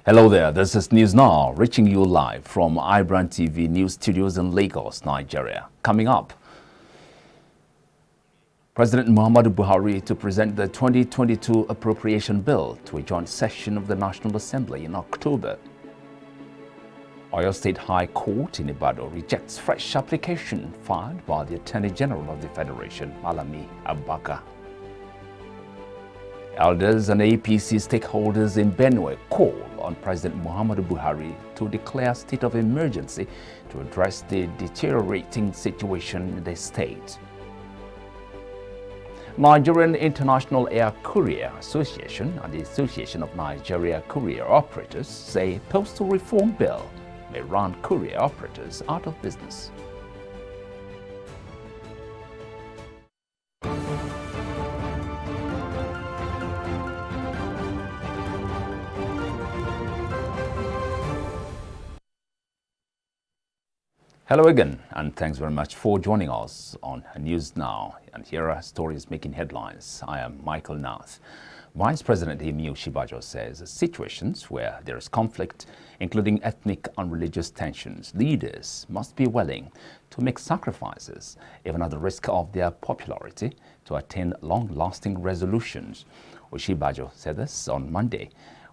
Hello there, this is News Now, reaching you live from iBrandTV News Studios in Lagos, Nigeria. Coming up, President Muhammadu Buhari to present the 2022 Appropriation Bill to a joint session of the National Assembly in October. Oyo State High Court in Ibadan rejects fresh application filed by the Attorney General of the Federation, Malami Abubakar. Elders and APC stakeholders in Benue call on President Muhammadu Buhari to declare a state of emergency to address the deteriorating situation in the state. Nigerian International Air Courier Association and the Association of Nigeria Courier Operators say postal reform bill may run courier operators out of business. Hello again, and thanks very much for joining us on News Now. And here are stories making headlines. I am Michael Nath. Vice President Yemi Osinbajo says situations where there is conflict, including ethnic and religious tensions, leaders must be willing to make sacrifices, even at the risk of their popularity, to attain long-lasting resolutions. Osinbajo said this on Monday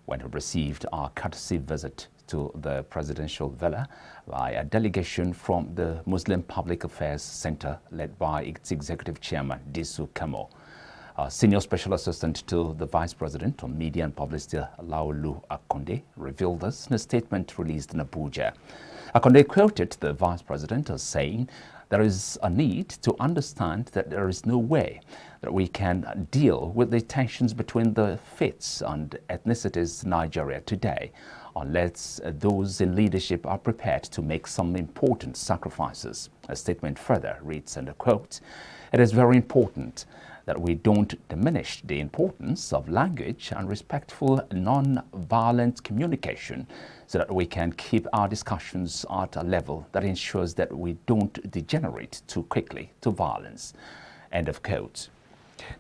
when he received a courtesy visit to the presidential villa by a delegation from the Muslim Public Affairs Center led by its executive chairman, Disu Kamo. A senior special assistant to the vice president on media and publicity, Laolu Akonde, revealed this in a statement released in Abuja. Akonde quoted the vice president as saying, "There is a need to understand that there is no way that we can deal with the tensions between the faiths and ethnicities in Nigeria today unless those in leadership are prepared to make some important sacrifices." A statement further reads, and I quote, "It is very important that we don't diminish the importance of language and respectful, non-violent communication so that we can keep our discussions at a level that ensures that we don't degenerate too quickly to violence." End of quote.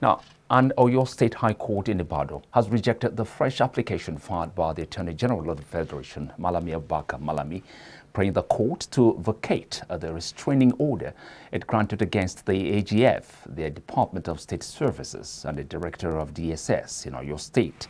Now, and Oyo State High Court in Ibadan has rejected the fresh application filed by the Attorney General of the Federation, Malami Abubakar Malami, praying the court to vacate the restraining order it granted against the AGF, the Department of State Services, and the Director of DSS in Oyo State.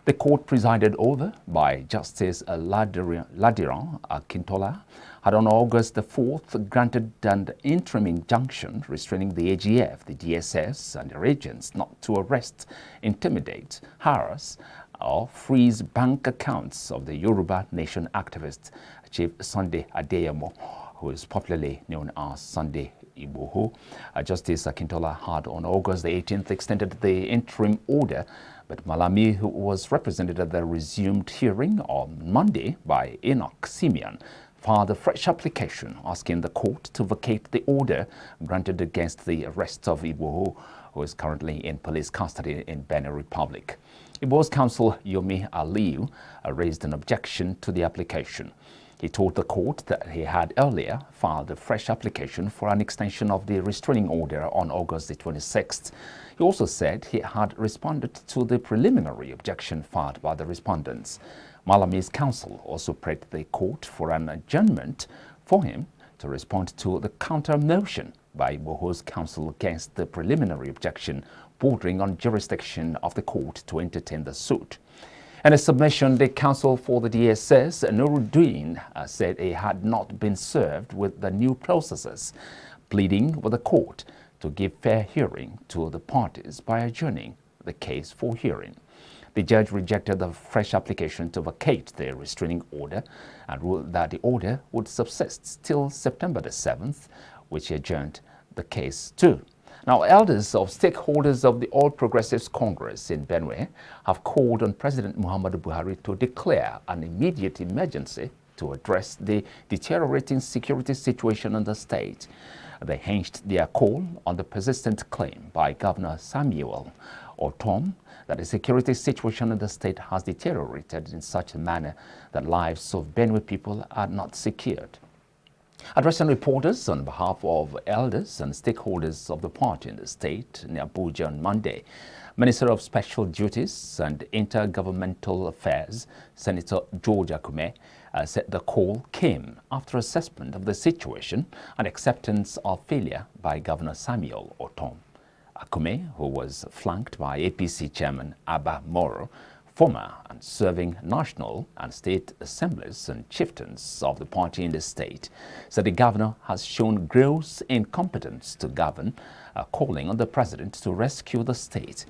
The court, presided over by Justice Ladiran Akintola, had on August the 4th granted an interim injunction restraining the AGF, the DSS, and their agents not to arrest, intimidate, harass, or freeze bank accounts of the Yoruba Nation activist Chief Sunday Adeyemo, who is popularly known as Sunday Igboho. Justice Akintola had on August the 18th extended the interim order, but Malami, who was represented at the resumed hearing on Monday by Enoch Simeon, filed a fresh application asking the court to vacate the order granted against the arrest of Igboho, who is currently in police custody in Benue Republic. Igboho's counsel, Yomi Aliyu, raised an objection to the application. He told the court that he had earlier filed a fresh application for an extension of the restraining order on August the 26th. He also said he had responded to the preliminary objection filed by the respondents. Malami's counsel also prayed the court for an adjournment for him to respond to the counter motion by Igboho's counsel against the preliminary objection bordering on jurisdiction of the court to entertain the suit. In a submission, the counsel for the DSS, Nuruddin, said he had not been served with the new processes, pleading with the court to give fair hearing to the parties by adjourning the case for hearing. The judge rejected the fresh application to vacate the restraining order and ruled that the order would subsist till September the 7th, which he adjourned the case to. Now, elders of stakeholders of the All Progressives Congress in Benue have called on President Muhammadu Buhari to declare an immediate emergency to address the deteriorating security situation in the state. They hinged their call on the persistent claim by Governor Samuel Ortom that the security situation in the state has deteriorated in such a manner that lives of Benue people are not secured. Addressing reporters on behalf of elders and stakeholders of the party in the state in Abuja on Monday, Minister of Special Duties and Intergovernmental Affairs, Senator George Akume, said the call came after assessment of the situation and acceptance of failure by Governor Samuel Ortom. Akume, who was flanked by APC Chairman Abba Moro, former and serving national and state assemblies and chieftains of the party in the state, said the governor has shown gross incompetence to govern, calling on the president to rescue the state.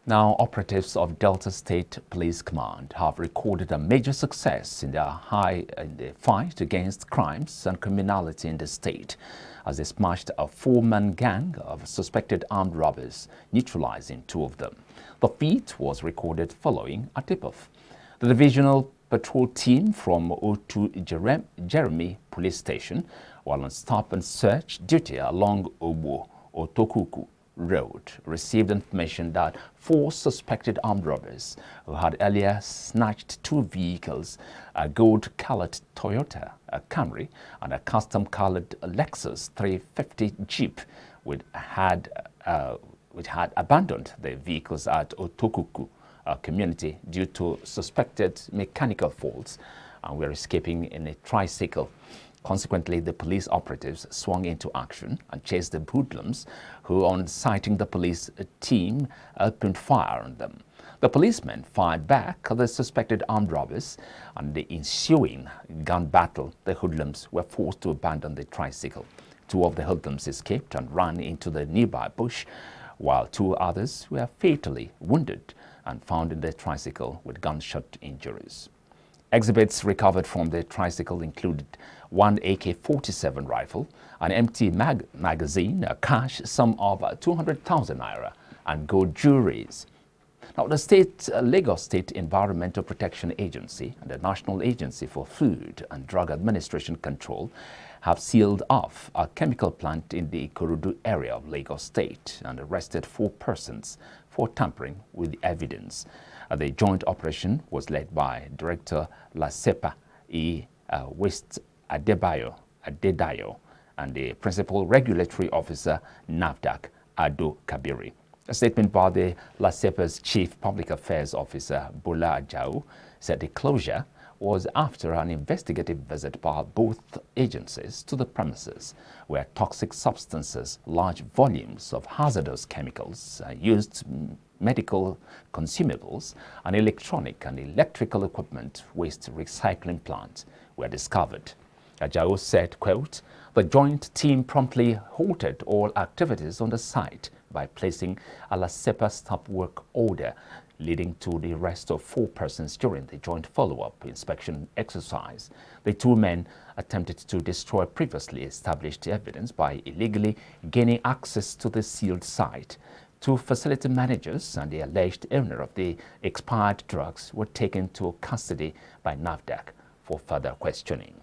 Now, operatives of Delta State Police Command have recorded a major success in the fight against crimes and criminality in the state, as they smashed a four-man gang of suspected armed robbers, neutralizing two of them. The feat was recorded following a tip-off. The divisional patrol team from O2 Jeremy Police Station, while on stop and search duty along Otokuku Road, received information that four suspected armed robbers who had earlier snatched two vehicles, a gold-colored Toyota Camry and a custom-colored Lexus 350 Jeep, which had abandoned their vehicles at Otokuku community due to suspected mechanical faults and were escaping in a tricycle. Consequently, the police operatives swung into action and chased the hoodlums, who, on sighting the police team, opened fire on them. The policemen fired back at the suspected armed robbers, and the ensuing gun battle, the hoodlums were forced to abandon the tricycle. Two of the hoodlums escaped and ran into the nearby bush, while two others were fatally wounded and found in the tricycle with gunshot injuries. Exhibits recovered from the tricycle included one AK-47 rifle, an empty magazine, a cash sum of 200,000 naira, and gold jewelries. Now, the Lagos State Environmental Protection Agency and the National Agency for Food and Drug Administration Control have sealed off a chemical plant in the Ikorodu area of Lagos State and arrested 4 persons for tampering with evidence. The joint operation was led by Director Lasepa West Adedayo and the Principal Regulatory Officer NAFDAC Ado Kabiri. A statement by the Lasepa's Chief Public Affairs Officer Bola Ajao said the closure was after an investigative visit by both agencies to the premises, where toxic substances, large volumes of hazardous chemicals, used medical consumables, and electronic and electrical equipment waste recycling plants were discovered. Ajao said, quote, "The joint team promptly halted all activities on the site by placing a Lasepa stop work order, leading to the arrest of 4 persons during the joint follow-up inspection exercise. The 2 men attempted to destroy previously established evidence by illegally gaining access to the sealed site. 2 facility managers and the alleged owner of the expired drugs were taken to custody by NAFDAC for further questioning."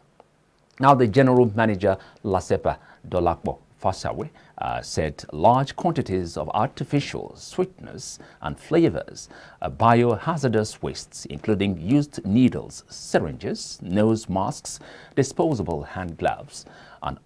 Now, the General Manager, Lasepa Dolapo Fasawe, said large quantities of artificial sweeteners and flavors, biohazardous wastes, including used needles, syringes, nose masks, disposable hand gloves, and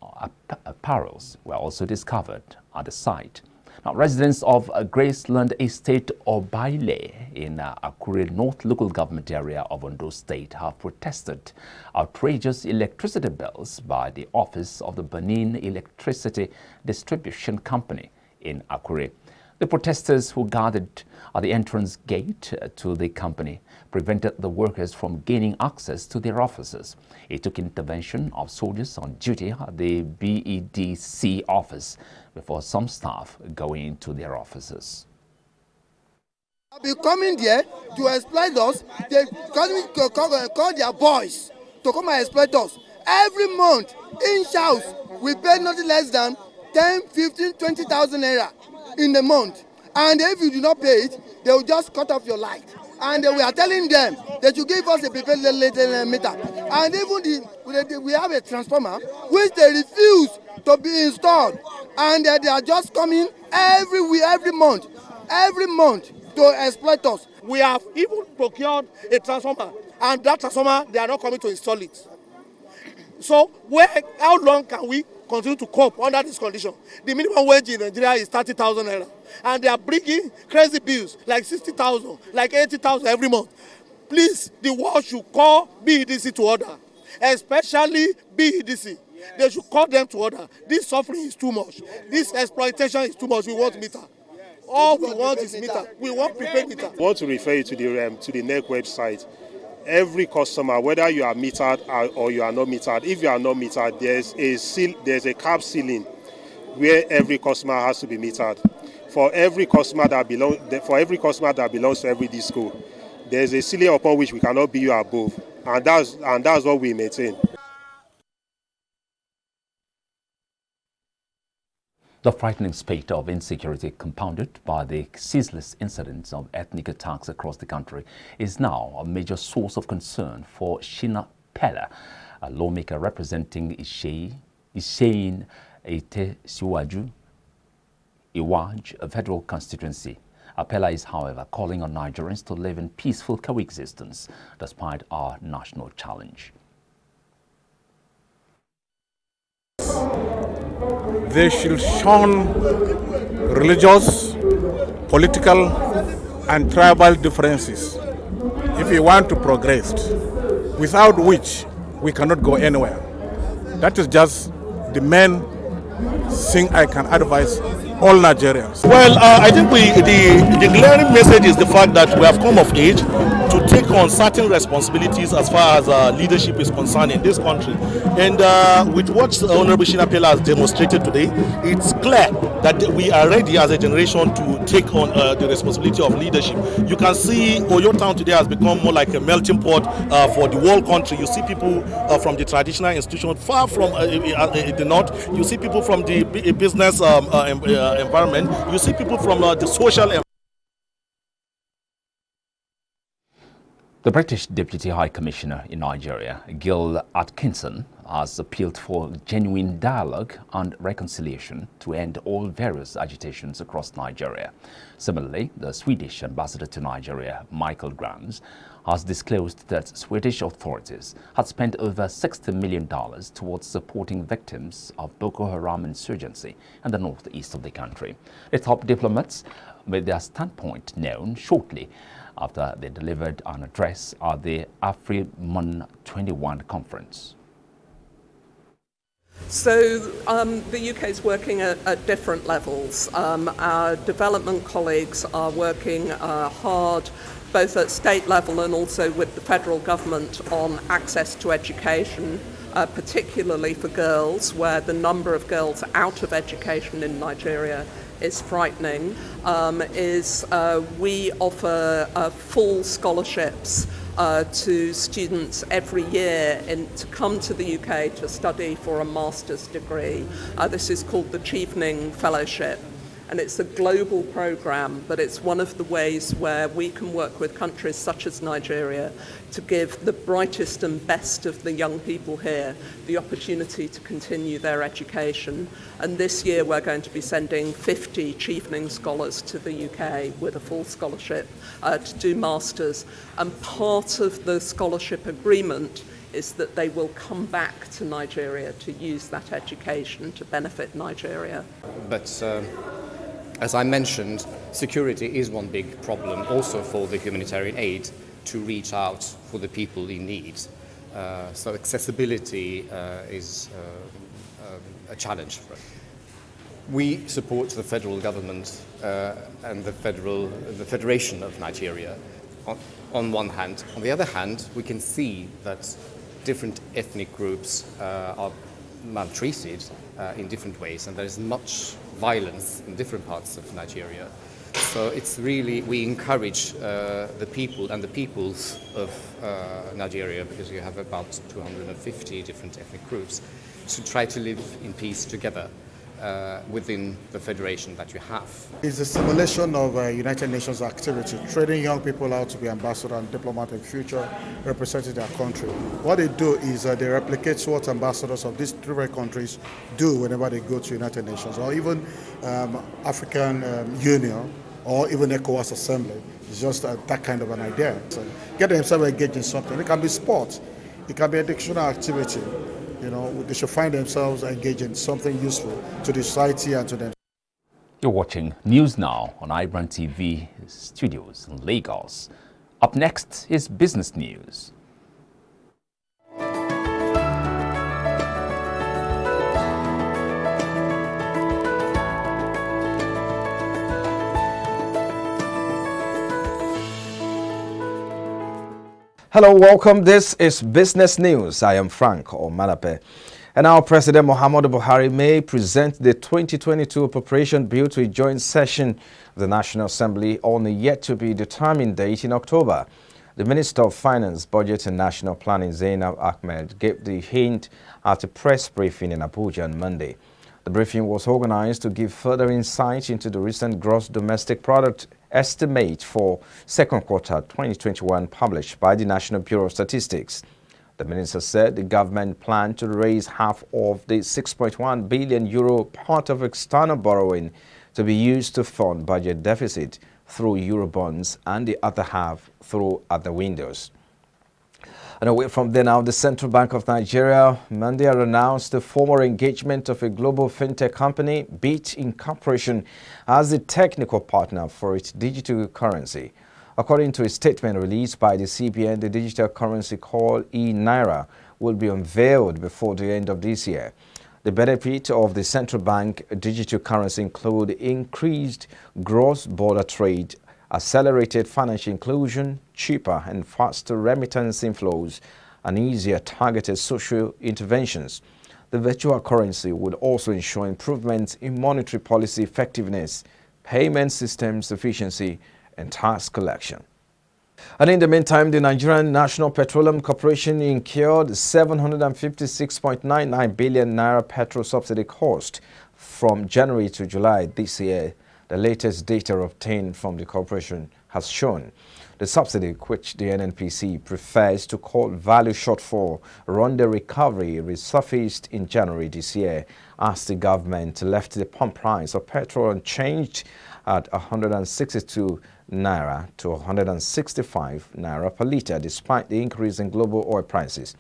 apparels were also discovered at the site. Now, residents of Graceland Estate Obaile in Akure North Local Government Area of Ondo State have protested outrageous electricity bills by the office of the Benin Electricity Distribution Company in Akure. The protesters, who gathered at the entrance gate to the company, prevented the workers from gaining access to their offices. It took intervention of soldiers on duty at the BEDC office before some staff going into their offices. I'll be coming there to exploit us. They call their boys to come and exploit us. Every month, in house, we pay nothing less than 10, 15, 20,000 naira in the month. And if you do not pay it, they will just cut off your light. And we are telling them that you give us a prepaid meter. And even we have a transformer which they refuse to be installed. And they are just coming every month. to exploit us. We have even procured a transformer, and that transformer, they are not coming to install it. So how long can we continue to cope under this condition? The minimum wage in Nigeria is 30,000 naira, and they are bringing crazy bills like 60,000, like 80,000 every month. Please, the world should call BEDC to order, especially BEDC. They should call them to order. This suffering is too much. This exploitation is too much. We want meter. All we want is meter. We want prepaid meter. I want to refer you to the NEC website. Every customer, whether you are metered or you are not metered, if you are not metered, there's a cap ceiling where every customer has to be metered. For every customer that belongs to every disco, there's a ceiling upon which we cannot be above, and that's what we maintain. The frightening spate of insecurity compounded by the ceaseless incidents of ethnic attacks across the country is now a major source of concern for Shina Pella, a lawmaker representing Isheyin Ete-Siwaju, Iwaj, a federal constituency. Pella is, however, calling on Nigerians to live in peaceful coexistence despite our national challenge. They should shun religious, political, and tribal differences if we want to progress, without which we cannot go anywhere. That is just the main thing I can advise all Nigerians. Well, I think the glaring message is the fact that we have come of age to take on certain responsibilities as far as leadership is concerned in this country. And with what Honorable Shina Pella has demonstrated today, it's clear that we are ready as a generation to take on the responsibility of leadership. You can see Oyo Town today has become more like a melting pot for the whole country. You see people from the traditional institution far from the north. You see people from the business environment. You see people from the social environment. The British Deputy High Commissioner in Nigeria, Gil Atkinson, has appealed for genuine dialogue and reconciliation to end all various agitations across Nigeria. Similarly, the Swedish ambassador to Nigeria, Michael Grams, has disclosed that Swedish authorities had spent over $60 million towards supporting victims of Boko Haram insurgency in the northeast of the country. The top diplomats made their standpoint known shortly after they delivered an address at the NO.1 conference. So the UK is working at different levels. Our development colleagues are working hard both at state level and also with the federal government on access to education, particularly for girls, where the number of girls out of education in Nigeria is frightening. We offer full scholarships to students every year to come to the UK to study for a master's degree. This is called the Chevening Fellowship, and it's a global program, but it's one of the ways where we can work with countries such as Nigeria to give the brightest and best of the young people here the opportunity to continue their education. And this year we're going to be sending 50 Chevening scholars to the UK with a full scholarship to do masters. And part of the scholarship agreement is that they will come back to Nigeria to use that education to benefit Nigeria. But as I mentioned, security is one big problem also for the humanitarian aid to reach out for the people in need. So accessibility is a challenge for us. We support the federal government and the Federation of Nigeria on one hand. On the other hand, we can see that different ethnic groups are maltreated in different ways, and there is much violence in different parts of Nigeria. So it's really, we encourage the people and the peoples of Nigeria, because you have about 250 different ethnic groups, to try to live in peace together within the federation that you have. It's a simulation of United Nations activity, training young people out to be ambassador and diplomat in future, representing their country. What they do is they replicate what ambassadors of these three countries do whenever they go to United Nations or even African Union. or even ECOWAS assembly. It's just that kind of an idea. So get themselves engaged in something. It can be sports, it can be educational activity. You know, they should find themselves engaged in something useful to the society and to them. You're watching News Now on iBrandTV studios in Lagos. Up next is business news. Hello, welcome. This is Business News. I am Frank Omalape. And now President Muhammadu Buhari may present the 2022 appropriation bill to a joint session of the National Assembly on a yet-to-be-determined date in October. The Minister of Finance, Budget and National Planning, Zainab Ahmed, gave the hint at a press briefing in Abuja on Monday. The briefing was organized to give further insight into the recent gross domestic product estimate for second quarter 2021 published by the National Bureau of Statistics. The minister said the government planned to raise half of the 6.1 billion euro part of external borrowing to be used to fund budget deficit through Eurobonds and the other half through other windows. And away from there now, the Central Bank of Nigeria Monday announced the formal engagement of a global fintech company, Bit Incorporation, as the technical partner for its digital currency. According to a statement released by the CBN, the digital currency called e-Naira will be unveiled before the end of this year. The benefit of the central bank digital currency include increased cross-border trade, accelerated financial inclusion, cheaper and faster remittance inflows, and easier targeted social interventions. The virtual currency would also ensure improvements in monetary policy effectiveness, payment systems efficiency, and tax collection. And in the meantime, the Nigerian National Petroleum Corporation incurred 756.99 billion naira petrol subsidy cost from January to July this year. The latest data obtained from the corporation has shown the subsidy, which the NNPC prefers to call value shortfall, run the recovery resurfaced in January this year as the government left the pump price of petrol unchanged at 162 naira to 165 naira per litre, despite the increase in global oil prices.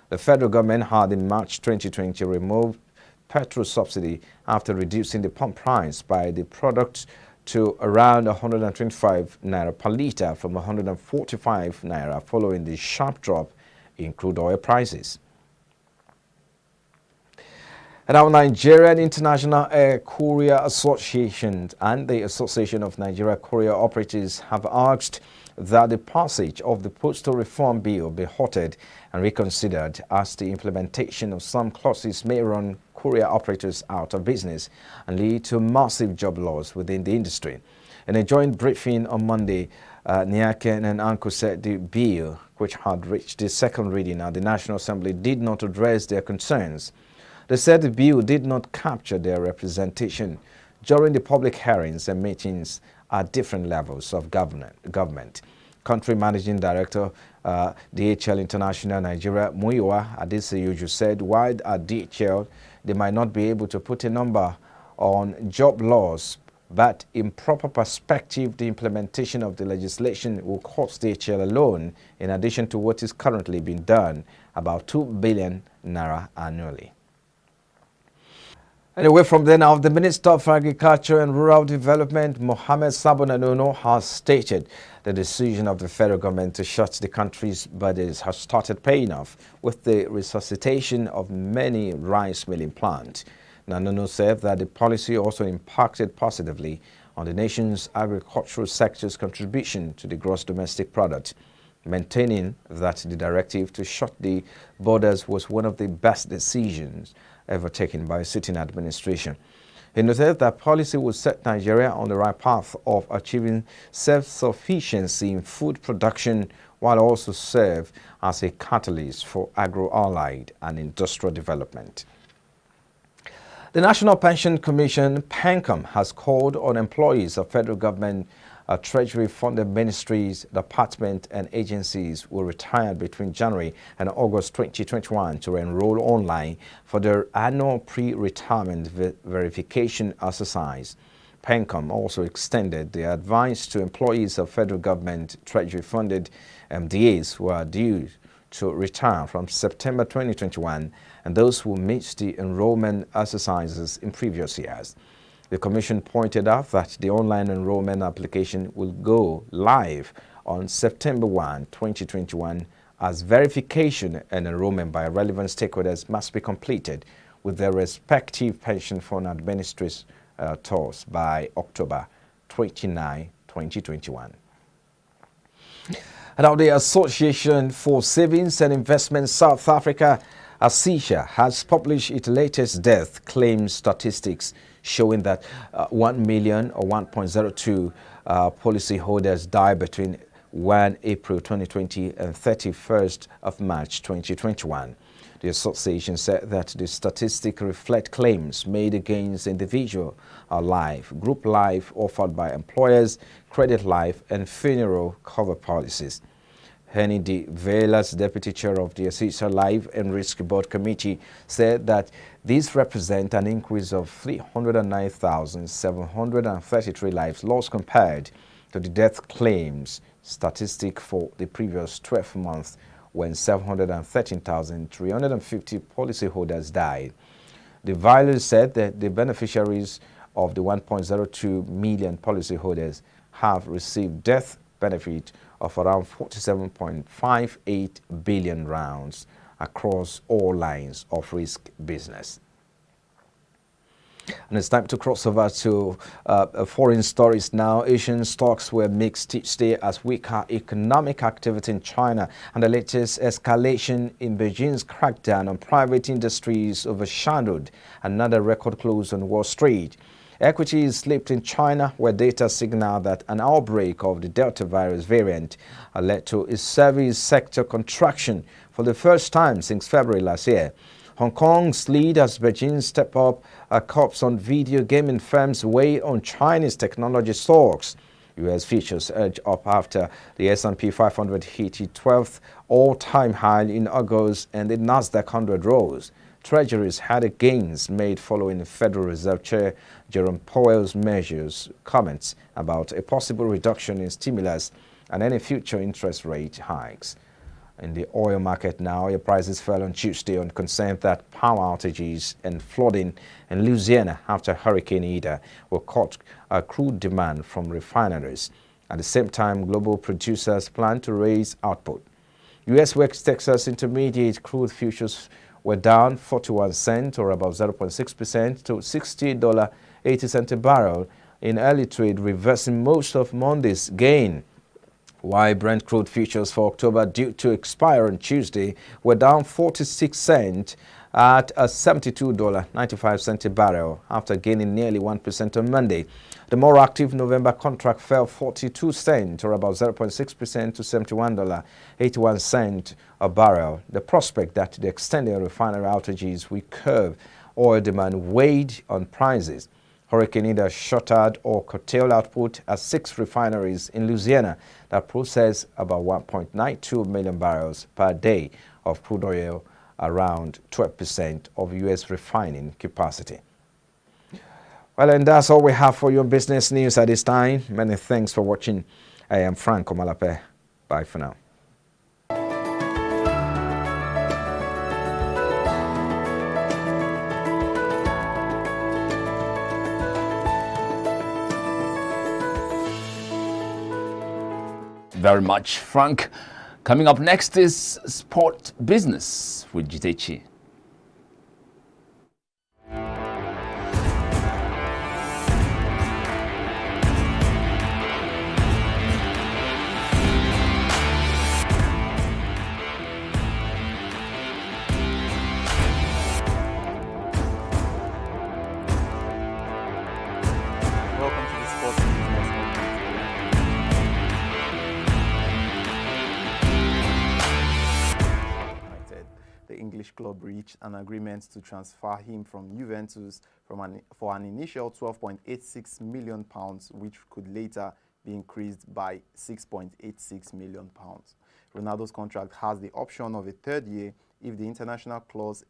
The federal government had in March 2020 removed petrol subsidy after reducing the pump price by the product to around 125 naira per litre from 145 naira following the sharp drop in crude oil prices. And our Nigerian International Air Courier Association and the Association of Nigeria Courier Operators have asked that the passage of the Postal Reform Bill be halted and reconsidered, as the implementation of some clauses may run courier operators out of business and lead to massive job loss within the industry. In a joint briefing on Monday, Niaken and Anko said the bill, which had reached the second reading at the National Assembly, did not address their concerns. They said the bill did not capture their representation during the public hearings and meetings at different levels of government. Country Managing Director, DHL International Nigeria, Muyiwa Adeseyuju, said while at DHL they might not be able to put a number on job loss, but in proper perspective, the implementation of the legislation will cost DHL alone, in addition to what is currently being done, about 2 billion naira annually. Anyway, from there now, the Minister of Agriculture and Rural Development, Mohammed Sabo Nanono, has stated the decision of the federal government to shut the country's borders has started paying off with the resuscitation of many rice milling plants. Nanono said that the policy also impacted positively on the nation's agricultural sector's contribution to the gross domestic product, maintaining that the directive to shut the borders was one of the best decisions ever taken by a sitting administration. He noted that policy would set Nigeria on the right path of achieving self-sufficiency in food production, while also serve as a catalyst for agro-allied and industrial development. The National Pension Commission, PENCOM, has called on employees of federal government, Treasury-funded ministries, departments, and agencies who retired between January and August 2021 to enroll online for their annual pre-retirement verification exercise. PENCOM also extended the advice to employees of federal government treasury-funded MDAs who are due to retire from September 2021 and those who missed the enrollment exercises in previous years. The Commission pointed out that the online enrollment application will go live on September 1, 2021, as verification and enrollment by relevant stakeholders must be completed with their respective pension fund administrators by October 29, 2021. And now the Association for Savings and Investment South Africa, ASISA, has published its latest death claims statistics showing that 1 million or 1.02 policyholders died between 1 April 2020 and 31st of March 2021. The association said that the statistics reflect claims made against individual life, group life offered by employers, credit life, and funeral cover policies. Henny D. Velas, deputy chair of the ASISA Life and Risk Board Committee, said that these represent an increase of 309,733 lives lost compared to the death claims statistic for the previous 12 months when 713,350 policyholders died. The Velas said that the beneficiaries of the 1.02 million policyholders have received death benefit of around 47.58 billion rounds across all lines of risk business. And it's time to cross over to foreign stories now. Asian stocks were mixed today as weaker economic activity in China and the latest escalation in Beijing's crackdown on private industries overshadowed another record close on Wall Street. Equities slipped in China, where data signal that an outbreak of the Delta virus variant led to a service sector contraction for the first time since February last year. Hong Kong's lead as Beijing step up curbs on video gaming firms weigh on Chinese technology stocks. U.S. futures edge up after the S&P 500 hit its 12th all-time high in August and the Nasdaq 100 rose. Treasuries had gains made following the Federal Reserve Chair Jerome Powell's measures comments about a possible reduction in stimulus and any future interest rate hikes. In the oil market now, oil prices fell on Tuesday on concern that power outages and flooding in Louisiana after Hurricane Ida will cut crude demand from refineries. At the same time, global producers plan to raise output. U.S. West Texas Intermediate crude futures were down 41 cents or about 0.6% to $60.80 a barrel in early trade, reversing most of Monday's gain. While Brent crude futures for October due to expire on Tuesday were down 46 cents at $72.95 a barrel after gaining nearly 1% on Monday. The more active November contract fell 42 cents or about 0.6% to $71.81 a barrel. The prospect that the extended refinery outages will curb oil demand weighed on prices. Hurricane Ida shuttered or curtailed output at 6 refineries in Louisiana that process about 1.92 million barrels per day of crude oil, around 12% of U.S. refining capacity. Well, and that's all we have for your business news at this time. Many thanks for watching. I am Frank Omalape. Bye for now. Very much, Frank. Coming up next is Sport Business with Jitechi. Welcome to the Sports Business Update. The English club reached an agreement to transfer him from Juventus for an initial £12.86 million, which could later be increased by £6.86 million. Ronaldo's contract has the option of a third year if the international clause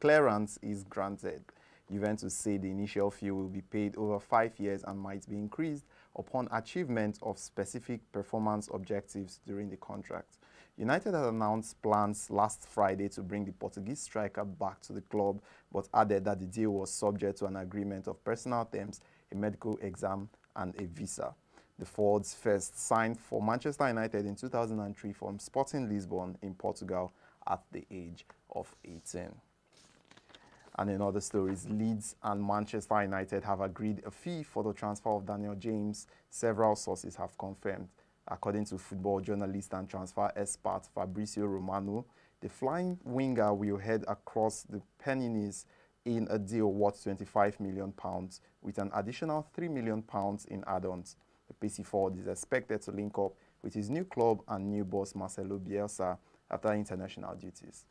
clearance is granted. Juventus say the initial fee will be paid over 5 years and might be increased upon achievement of specific performance objectives during the contract. United had announced plans last Friday to bring the Portuguese striker back to the club, but added that the deal was subject to an agreement of personal terms, a medical exam, and a visa. The forwards first signed for Manchester United in 2003 from Sporting Lisbon in Portugal at the age of 18. And in other stories, Leeds and Manchester United have agreed a fee for the transfer of Daniel James, several sources have confirmed. According to football journalist and transfer expert Fabrizio Romano, the flying winger will head across the Pennines in a deal worth £25 million, with an additional £3 million in add-ons. The pacey forward is expected to link up with his new club and new boss Marcelo Bielsa after international duties.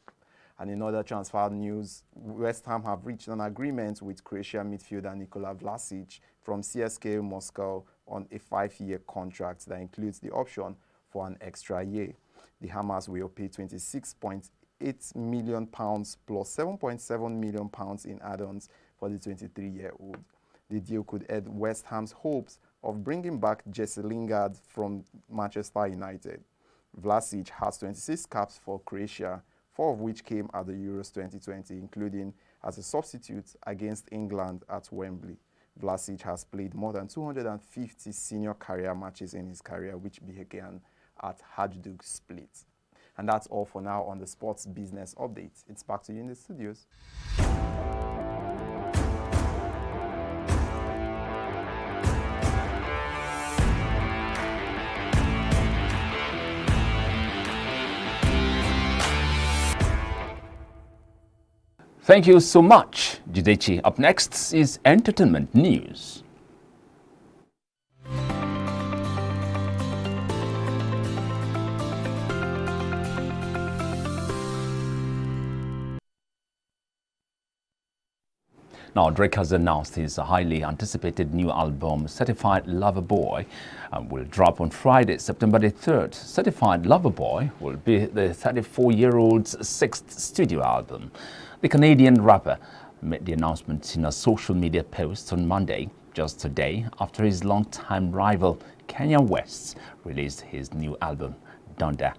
And in other transfer news, West Ham have reached an agreement with Croatian midfielder Nikola Vlasic from CSKA Moscow on a 5-year contract that includes the option for an extra year. The Hammers will pay £26.8 million plus £7.7 million in add-ons for the 23-year-old. The deal could aid West Ham's hopes of bringing back Jesse Lingard from Manchester United. Vlasic has 26 caps for Croatia, 4 of which came at the Euros 2020, including as a substitute against England at Wembley. Vlasic has played more than 250 senior career matches in his career, which began at Hajduk Split. And that's all for now on the Sports Business Update. It's back to you in the studios. Thank you so much, Jidechi. Up next is entertainment news. Now, Drake has announced his highly anticipated new album, Certified Lover Boy, will drop on Friday, September the 3rd. Certified Lover Boy will be the 34-year-old's 6th studio album. The Canadian rapper made the announcement in a social media post on Monday, just a day after his longtime rival Kanye West released his new album, Donda.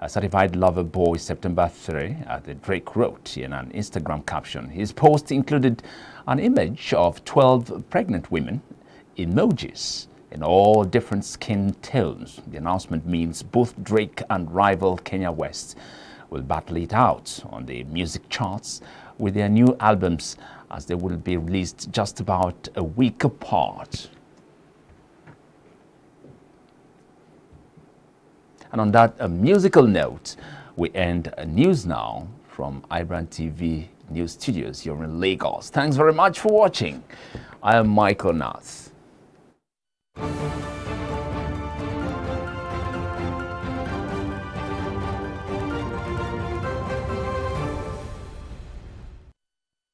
A Certified Lover Boy, September 3, the Drake wrote in an Instagram caption. His post included an image of 12 pregnant women, emojis in all different skin tones. The announcement means both Drake and rival Kanye West will battle it out on the music charts with their new albums, as they will be released just about a week apart. And on that musical note, we end News Now from iBrandTV News Studios here in Lagos. Thanks very much for watching. I am Michael Nath.